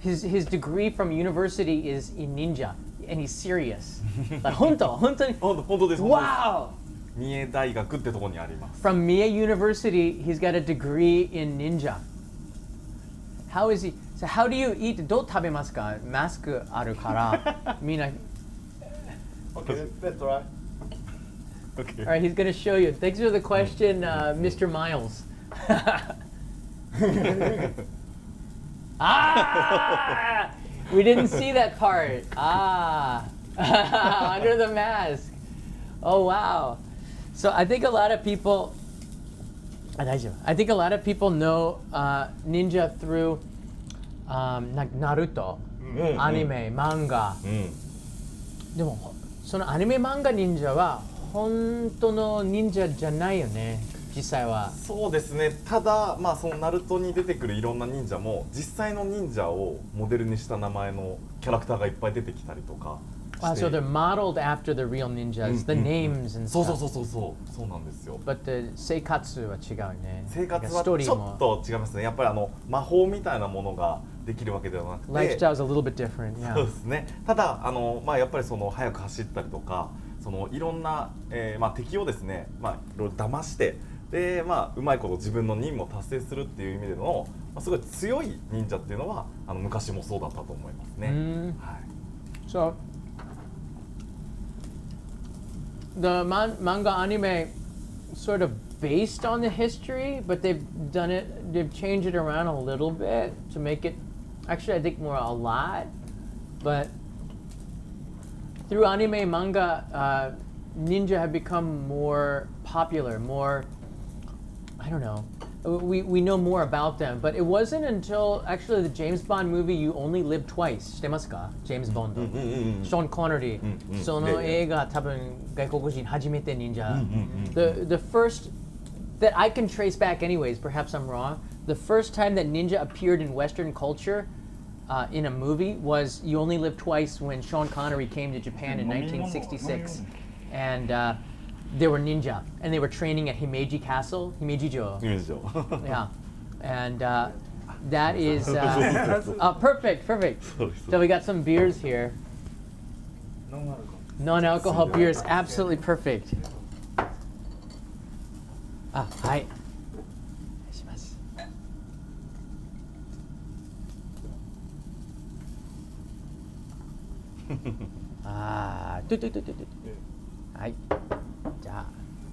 His degree from university is in ninja, and he's serious. Like 本当に。本当です。 Wow. 三重大学ってとこにあります。 From Mie University, he's got a degree in ninja. How is he? So how do you eat? どう食べますか？マスクあるからみんな。Okay, let's try. Okay. All right, he's going to show you. Thanks for the question, Mr. Miles. Ah! We didn't see that part. Ah. Under the mask. Oh, wow. So I think a lot of people know ninja through like Naruto, anime, manga. でもそのアニメ漫画忍者は本当の忍者じゃないよね、実際は。そうですね。ただそのナルトに出てくるいろんな忍者も実際の忍者をモデルにした名前のキャラクターがいっぱい出てきたりとかして。So they're modeled after the real ninjas, the names and stuff. そうなんですよ。 But the 生活は違うね。生活はちょっと違いますね。やっぱり魔法みたいなものができるわけではなくて。Lifestyle is a little bit different. Yeah. そうですね。ただやっぱり速く走ったりとか、いろんな、敵をですね、いろいろ騙して。でうまいこと自分の任務を達成するっていう意味での、すごい強い忍者っていうのは昔もそうだったと思いますね。はい、So the manga anime sort of based on the history, but they've changed it around a little bit to make it actually I think more a lot. But through anime manga, ninja have become more popular, more I don't know. We know more about them, but it wasn't until actually the James Bond movie You Only Live Twice 知ってますか？ James Bond ショーン・コネリーその映画多分外国人初めて忍者 the first that I can trace back anyways, perhaps I'm wrong, the first time that ninja appeared in Western culture in a movie was You Only Live Twice when Sean Connery came to Japan in 1966 and they were ninja and they were training at Himeji Castle, Himeji-jo. Yeah, and that is perfect. So we got some beers here. Non-alcohol beers, absolutely perfect. はい。お願いします。はい。じゃあ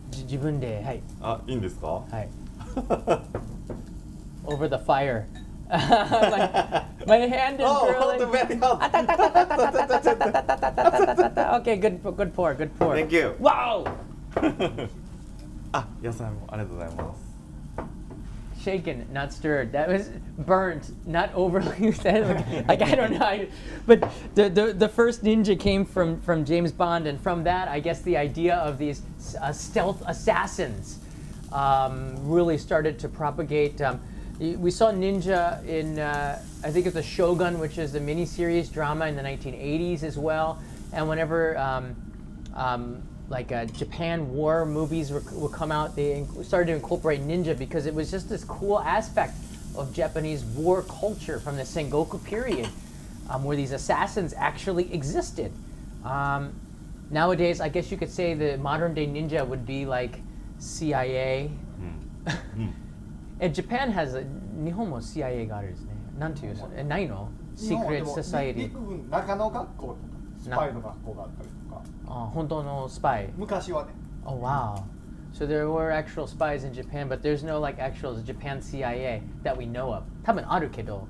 自分でいいんですか？はい。Over the fire. my hand is drilling. Very hot. Okay, good pour. Thank you. Wow. 野菜もありがとうございます。Shaken, not stirred. That was burnt, not overly. Like I don't know, but the first ninja came from James Bond, and from that, I guess the idea of these stealth assassins really started to propagate. We saw ninja in I think it's the Shogun, which is a miniseries drama in the 1980s as well, and whenever Japan war movies would come out, they started to incorporate ninja because it was just this cool aspect of Japanese war culture from the Sengoku period, where these assassins actually existed. Nowadays, I guess you could say the modern day ninja would be like CIA. And Japan has日本も CIA があるですね。なんていうの？ないの？ Secret Society。陸軍中野学校とかスパイの学校があったりとか。本当のスパイ。昔はね。Oh wow. So there were actual spies in Japan, but there's no like actual Japan CIA that we know of. 多分あるけど、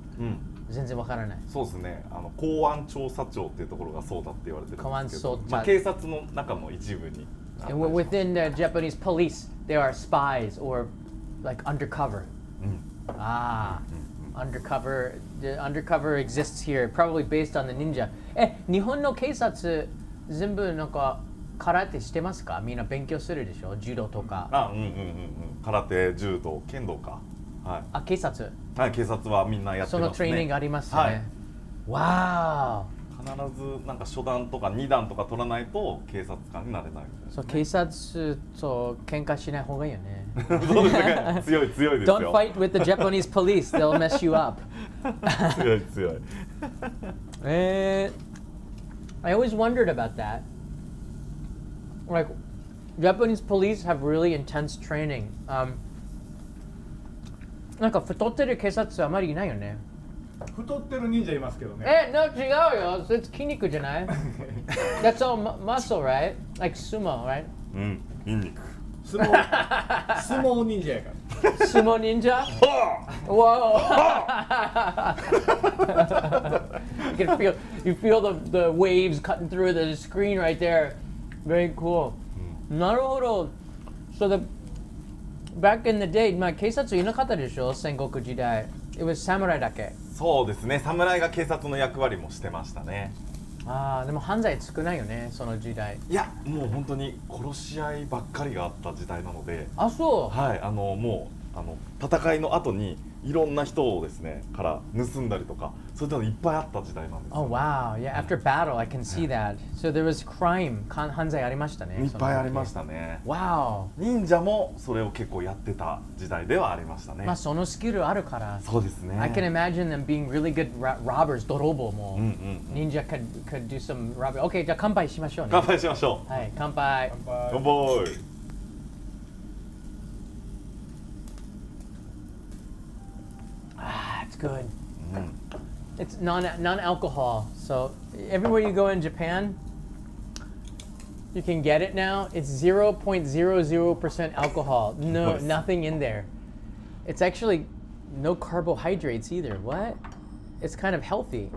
全然わからない。そうですね。公安調査庁っていうところがそうだって言われてるんですけど、公安調査警察の中の一部に And within the Japanese police, there are spies or like undercover. うん Ah, undercover. The undercover exists here, probably based on the ninja. 日本の警察全部なんか空手してますか？みんな勉強するでしょ？柔道とか。あ、うんうんうんうん。空手、柔道、剣道か。はい。あ、警察。はい、警察はみんなやってますね。そのトレーニングありますね。はい。わ必ずなんか初段とか二段とか取らないと警察官になれないみたいな、ね。そう、警察と喧嘩しない方がいいよね。そうですね。強いですよ。Don't fight with the Japanese police; they'll mess you up. 強い強い。I always wondered about that. Like, Japanese police have really intense training. なんか太ってる警察あまりいないよね。太ってる忍者いますけどね。No, 違うよ。それ筋肉じゃない？ That's all muscle, right? Like sumo, right? うん、筋肉。相撲忍者やから。Sumo ninja? Whoa! you feel the waves cutting through the screen right there. Very cool. なるほど。So back in the day, まあ警察いなかったでしょ？戦国時代。It was samurai だけ。そうですね。侍が警察の役割もしてましたね。ああ、でも犯罪少ないよね、その時代。いや、もう本当に殺し合いばっかりがあった時代なので。あ、そう。はい、もう戦いの後にいろんな人をですねから盗んだりとか、そういったのいっぱいあった時代なんですよ。Oh wow, yeah. After battle, I can see that. So there was crime, 犯罪ありましたね。いっぱいありましたね。Wow. 忍者もそれを結構やってた時代ではありましたね。まあそのスキルあるから。そうですね。I can imagine them being really good robbers, 泥棒も。忍者 could do some robbery. Okay, じゃあ乾杯しましょうね。乾杯しましょう。はい、乾杯。乾杯。It's good. It's non-alcohol. So everywhere you go in Japan, you can get it now. It's 0.00% alcohol. No, nothing in there. It's actually no carbohydrates either. What? It's kind of healthy.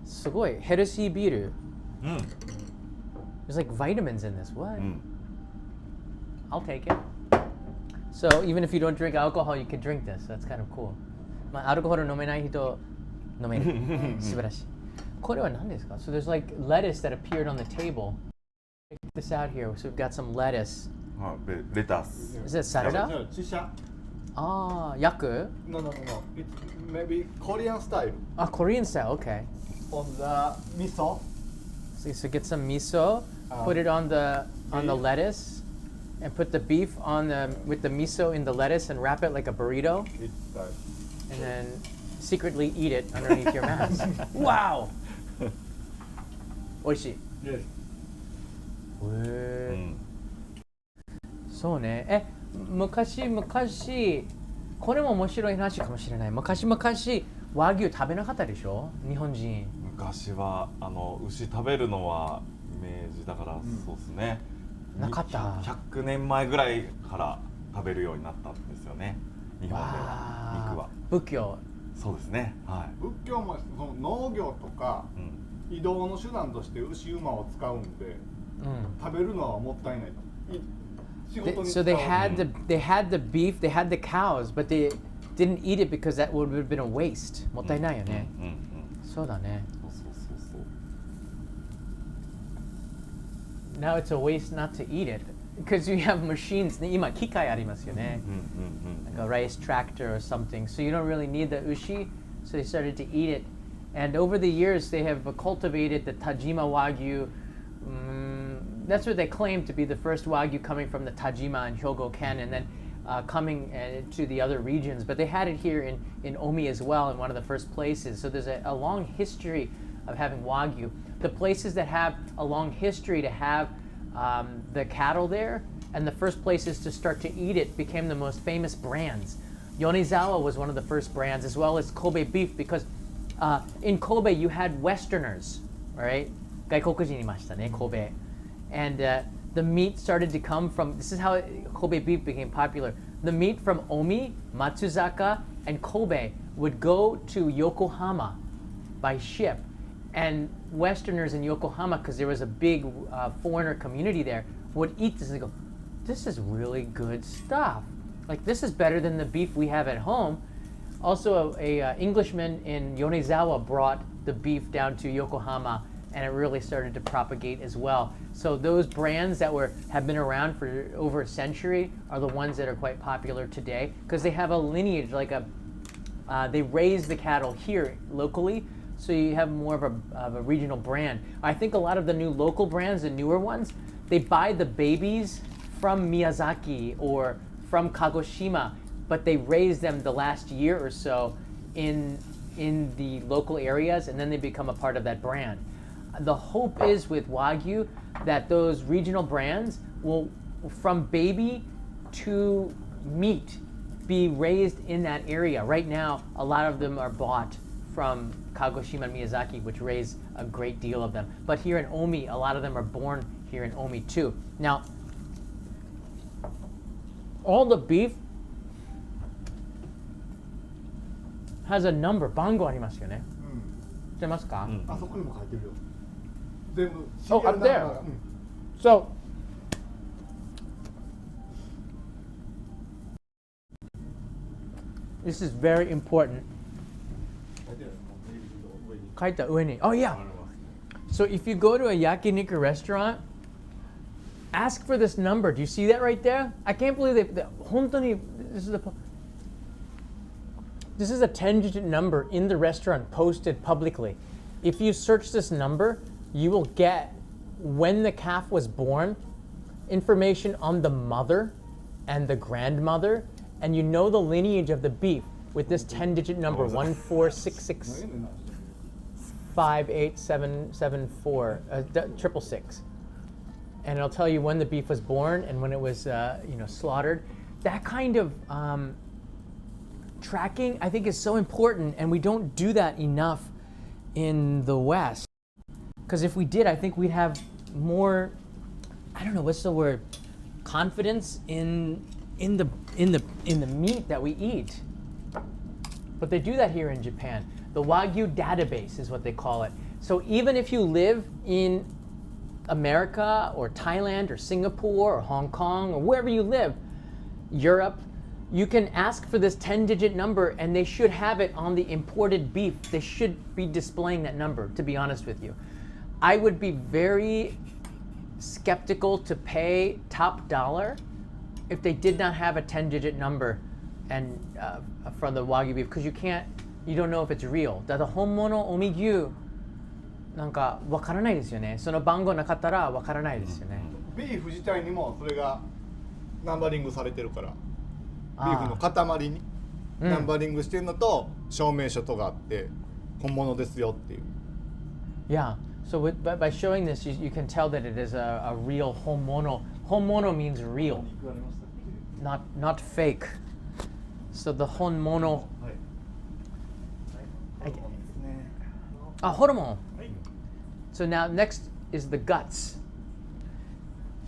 すごい。ヘルシービール。There's like vitamins in this. What? I'll take it. So even if you don't drink alcohol, you can drink this. That's kind of cool. まあアルコール飲めない人飲める。素晴らしい。これは何ですか? So there's like lettuce that appeared on the table. Check this out here. So we've got some lettuce. レタス。Is it salad? チシャ。Ah, yaku? No. It's maybe Korean style. Ah, Korean style. Okay. On the miso. So get some miso. Put it on the lettuce. And put the beef with the miso in the lettuce and wrap it like a burrito. And then secretly eat it underneath your mask. Wow! おいしい。Yes. そうね。昔、これも面白い話かもしれない。昔、和牛食べなかったでしょ？日本人。昔は牛食べるのは明治だから、そうですね。なかった。100年前ぐらいから食べるようになったんですよね。日本では肉は。仏教。そうですね。はい。仏教もその農業とか、移動の手段として牛馬を使うんで、食べるのはもったいないと。So they had the beef, they had the cows, but they didn't eat it because that would have been a waste. もったいないよね。そうだね。Now it's a waste not to eat it because you have machines. 今機械ありますよね。Like a rice tractor or something. So you don't really need the ushi. So they started to eat it. And over the years, they have cultivated the Tajima Wagyu. That's what they claim to be the first Wagyu coming from the Tajima and Hyogo-ken, and then coming to the other regions. But they had it here in Omi as well, in one of the first places. So there's a long history of having Wagyu. The places that have a long history to have the cattle there, and the first places to start to eat it became the most famous brands. Yonezawa was one of the first brands, as well as Kobe beef, because in Kobe you had Westerners, right? 外国人いましたね, Kobe. And the meat started to come from, this is how Kobe beef became popular. The meat from Omi, Matsuzaka, and Kobe would go to Yokohama by ship. And Westerners in Yokohama, because there was a big foreigner community there, would eat this and go, this is really good stuff. Like, this is better than the beef we have at home. Also, a Englishman in Yonezawa brought the beef down to Yokohama, and it really started to propagate as well. So those brands that have been around for over a century are the ones that are quite popular today, because they have a lineage, like they raise the cattle here locally, so you have more of a regional brand. I think a lot of the new local brands, the newer ones, they buy the babies from Miyazaki or from Kagoshima, but they raise them the last year or so in the local areas, and then they become a part of that brand. The hope is with Wagyu that those regional brands will, from baby to meat, be raised in that area. Right now, a lot of them are bought from Kagoshima and Miyazaki, which raise a great deal of them. But here in Omi, a lot of them are born here in Omi too. Now, all the beef has a number. 番号ありますよね。知ってますか？あそこにも書いてるよ。全部。Oh, up there. So, this is very important. 書いた上に。Oh yeah. So if you go to a yakiniku restaurant, ask for this number. Do you see that right there? I can't believe that. 本当に This is a 10-digit number in the restaurant posted publicly. If you search this number, you will get when the calf was born, information on the mother and the grandmother, and you know the lineage of the beef with this 10-digit number, 146658774, 666. And it'll tell you when the beef was born and when it was slaughtered. That kind of tracking, I think, is so important, and we don't do that enough in the West. Because if we did, I think we'd have more, I don't know, what's the word, confidence in the meat that we eat. But they do that here in Japan. The Wagyu database is what they call it. So even if you live in America or Thailand or Singapore or Hong Kong or wherever you live, Europe, you can ask for this 10-digit number, and they should have it on the imported beef. They should be displaying that number, to be honest with you. I would be very skeptical to pay top dollar if they did not have a 10-digit number and for the Wagyu beef, because you don't know if it's real. だから本物おみ牛なんかわからないですよね。その番号なかったらわからないですよね。ビーフ自体にもそれがナンバリングされてるから。ビーフの塊にナンバリングしてるのと証明書とかあって本物ですよっていう。Yeah. So by showing this, you can tell that it is a real honmono. Honmono means real, not fake. So the honmono. Horomon. So now next is the guts.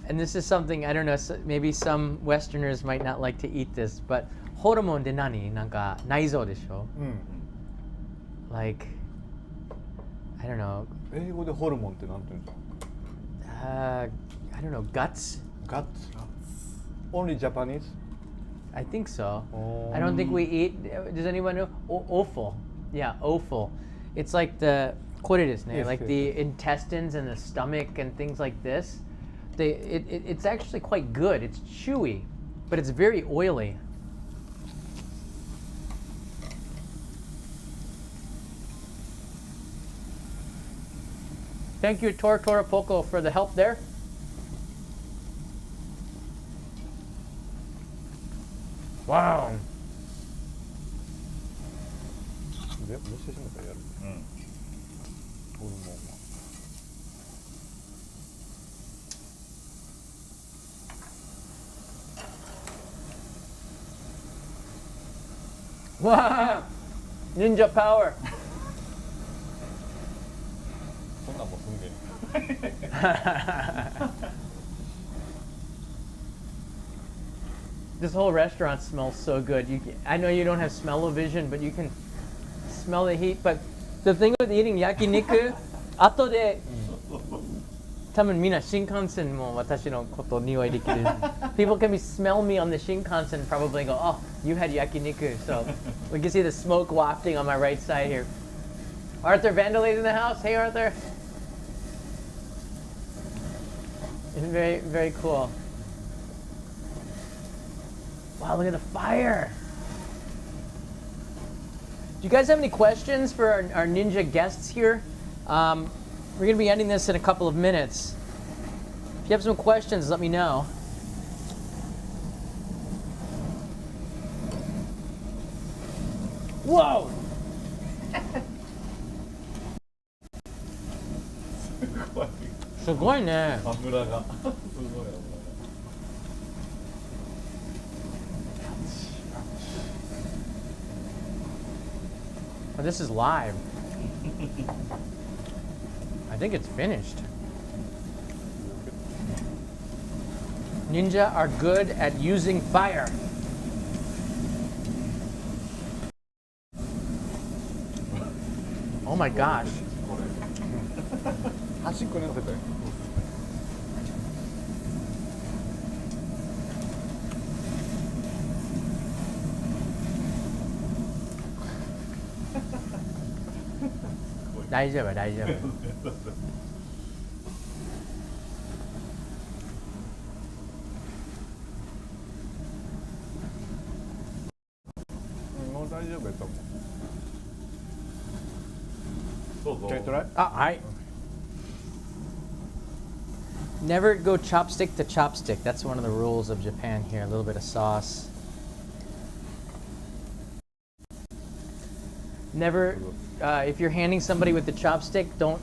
And this is something, I don't know, maybe some Westerners might not like to eat this, but horomon de nani? なんか内臓でしょ? Like, I don't know. 英語でホルモンってなんて言うんですか? I don't know, guts? Guts? Only Japanese? I think so. I don't think we eat, does anyone know? Offal. Yeah, offal. It's like the, これですね, like the intestines and the stomach and things like this. It's actually quite good. It's chewy, but it's very oily. Thank you, Tora Poco, for the help there. Wow. Wow! Ninja power. そんなんもすんで。This whole restaurant smells so good. I know you don't have smell-o-vision, but you can smell the heat. But the thing with eating yakiniku, 後で多分みんな新幹線も私のことを匂いできる。People can be smell me on the Shinkansen probably go, oh, you had yakiniku. So we can see the smoke wafting on my right side here. Arthur Vandelay's in the house. Hey, Arthur. Very, very cool. Wow, look at the fire. Do you guys have any questions for our ninja guests here? We're going to be ending this in a couple of minutes. If you have some questions, let me know. Whoa! すごいね。油がすごい油が。Oh, this is live. I think it's finished. Ninja are good at using fire. Oh my gosh. 端っこに乗せて。大丈夫、大丈夫。もう大丈夫やと思う。どうぞ。 Can you try? あ、はい。Never go chopstick to chopstick. That's one of the rules of Japan here. A little bit of sauce. Never, if you're handing somebody with the chopstick, don't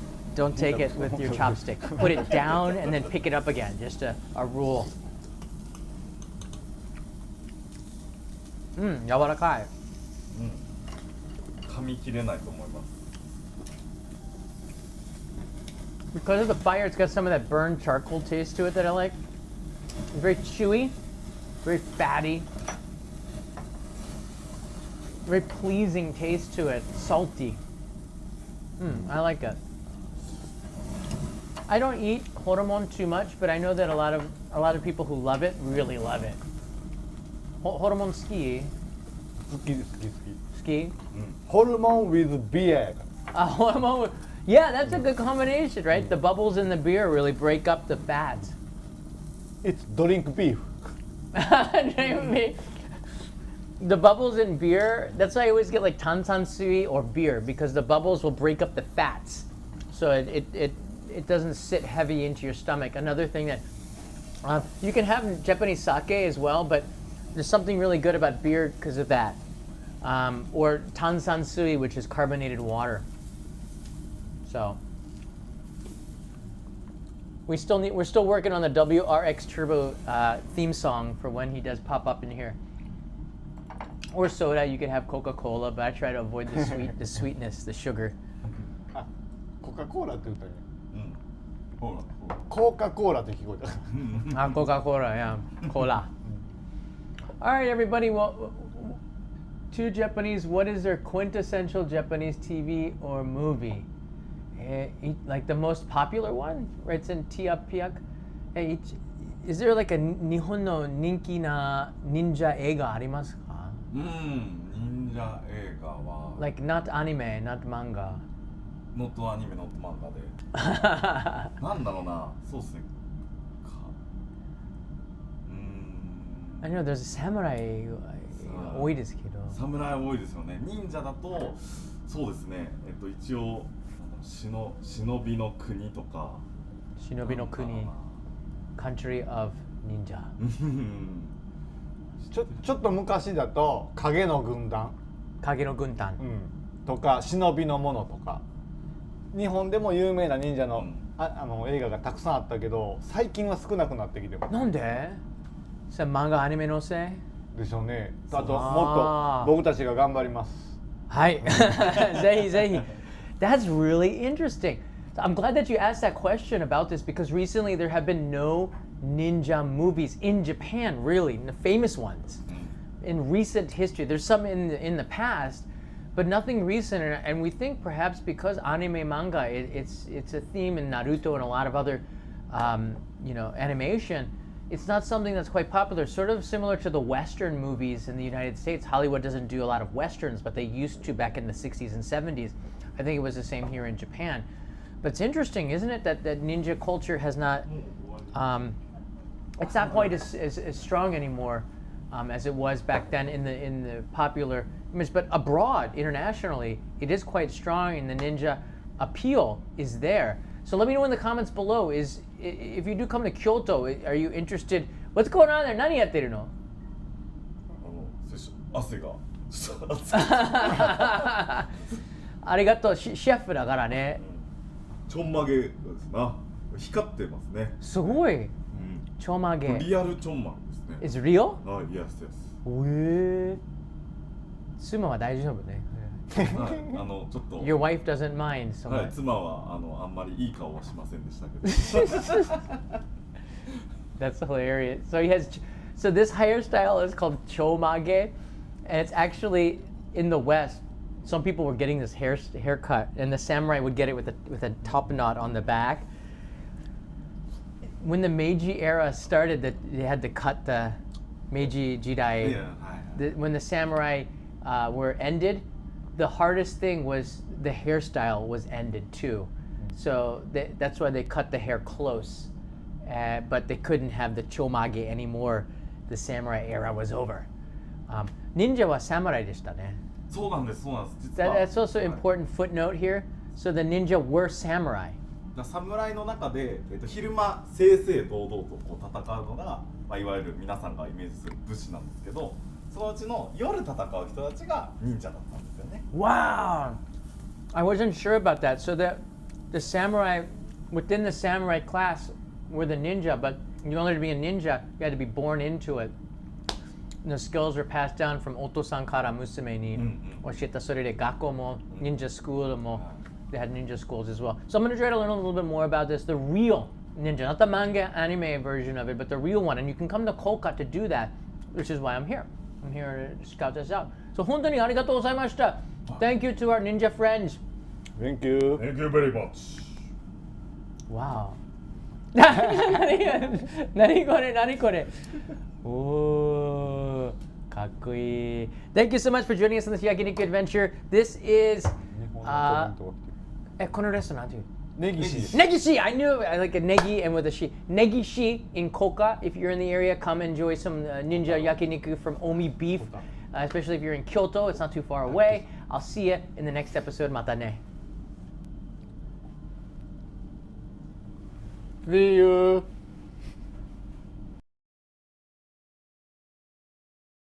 take it with your chopstick. Put it down and then pick it up again. Just a rule. 柔らかい。噛み切れないと思います。 Because of the fire, it's got some of that burned charcoal taste to it that I like. It's very chewy, very fatty, very pleasing taste to it, salty. I like it. I don't eat horomon too much, but I know that a lot of people who love it really love it. Horomon ski? 好きです好き好き。 Ski? ホルモン with beer. Horomon. Yeah, that's a good combination, right? The bubbles in the beer really break up the fat. It's drink beef. The bubbles in beer, that's why I always get like tansansui or beer, because the bubbles will break up the fats. So it doesn't sit heavy into your stomach. Another thing that you can have Japanese sake as well, but there's something really good about beer because of that. Or tansansui, which is carbonated water. So we're still working on the WRX Turbo theme song for when he does pop up in here. Or soda, you can have Coca-Cola, but I try to avoid the sweetness, the sugar. コカ・コーラって言ったよね。ほら、コカ・コーラって聞こえた。Coca-Cola, yeah, cola. All right, everybody. Well, to Japanese, what is their quintessential Japanese TV or movie? Like the most popular one, right? It's in Tiapiak. Is there like a Nihon no ninki na ninja eiga arimasu ka? 忍者映画は Like not anime, not manga. ノットアニメノット漫画でなんだろうな、そうっすね。I know there's a samurai 多いですけど。侍多いですよね。忍者だとそうですね。一応忍びの国とか。忍びの国。Country of Ninja. ちょっと昔だと影の軍団。影の軍団。とか忍びのものとか。日本でも有名な忍者の、映画がたくさんあったけど、最近は少なくなってきてます。なんで？それ漫画アニメのせい？でしょうね。あともっと僕たちが頑張ります。はい。ぜひぜひ。That's really interesting. I'm glad that you asked that question about this because recently there have been no ninja movies in Japan, really, the famous ones. In recent history, there's some in the past, but nothing recent. And we think perhaps because anime manga, it's a theme in Naruto and a lot of other animation, it's not something that's quite popular. Sort of similar to the Western movies in the United States. Hollywood doesn't do a lot of Westerns, but they used to back in the 60s and 70s. I think it was the same here in Japan. But it's interesting, isn't it, that ninja culture has not, it's not quite as strong anymore as it was back then in the popular image. But abroad, internationally, it is quite strong, and the ninja appeal is there. So let me know in the comments below, if you do come to Kyoto, are you interested? What's going on there? 何やってるの？汗がありがとう、シェフだからね。ちょんまげですな。光ってますね。すごい。ちょんまげ。リアルちょんまげですね。Is real? Yes. 妻は大丈夫ね。はい、ちょっと Your wife doesn't mind so much. はい、妻はあんまりいい顔はしませんでしたけど。That's hilarious. So this hairstyle is called chomage, and it's actually in the West. Some people were getting this haircut, and the samurai would get it with a top knot on the back. When the Meiji era started, they had to cut the Meiji Jidai. Yeah. When the samurai were ended, the hardest thing was the hairstyle was ended too. So that's why they cut the hair close. But they couldn't have the chomage anymore. The samurai era was over. Ninja wa samurai でしたね。そうなんです。実は That's also an important footnote here. So the ninja were samurai. 侍の中で、昼間正々堂々とこう戦うのが、いわゆる皆さんがイメージする武士なんですけど、そのうちの夜戦う人たちが忍者だったんですよね。Wow! I wasn't sure about that. So the samurai, within the samurai class, were the ninja, but in order to be a ninja, you had to be born into it. And the skills were passed down from oto-san kara musume ni oshita. So they gakko mo, ninja school mo, they had ninja schools as well. So I'm going to try to learn a little bit more about this, the real ninja, not the manga anime version of it, but the real one. And you can come to Koka to do that, which is why I'm here. I'm here to scout this out. So 本当にありがとうございました. Thank you to our ninja friends. Thank you. Thank you very much. Wow. 何これおーかっこいい Thank you so much for joining us on this Yakiniku adventure. This is このレストランなんていうNegishi. I knew I like a negi and with a shi. Negishi in Koka. If you're in the area, come enjoy some ninja yakiniku from Omi Beef. Especially if you're in Kyoto, it's not too far away. I'll see you in the next episode. Mata ne. See you.